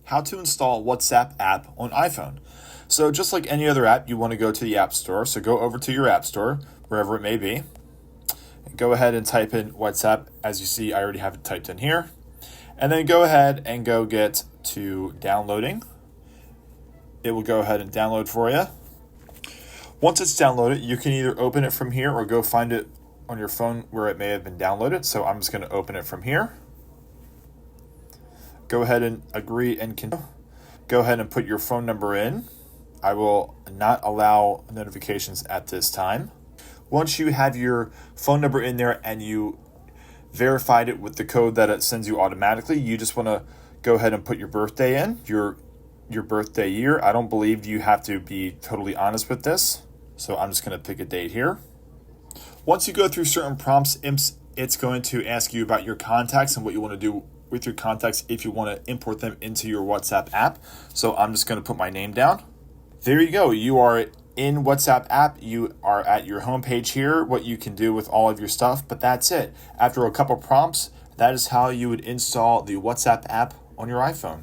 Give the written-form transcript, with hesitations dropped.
how to install WhatsApp app on iPhone. So just like any other app, you want to go to the App Store. So go over to your App Store, wherever it may be. And go ahead and type in WhatsApp. As you see, I already have it typed in here. And then go ahead and go get to downloading. It will go ahead and download for you. Once it's downloaded, you can either open it from here or go find it on your phone where it may have been downloaded. So I'm just going to open it from here. Go ahead and agree and continue. Go ahead and put your phone number in. I will not allow notifications at this time. Once you have your phone number in there and you verified it with the code that it sends you automatically, you just want to go ahead and put your birthday in, your birthday year. I don't believe you have to be totally honest with this, so I'm just going to pick a date here. Once you go through certain prompts, it's going to ask you about your contacts and what you want to do with your contacts if you want to import them into your WhatsApp app. So I'm just going to put my name down. There you go. You are in WhatsApp app. You are at your homepage here, what you can do with all of your stuff, but that's it. After a couple prompts, that is how you would install the WhatsApp app on your iPhone.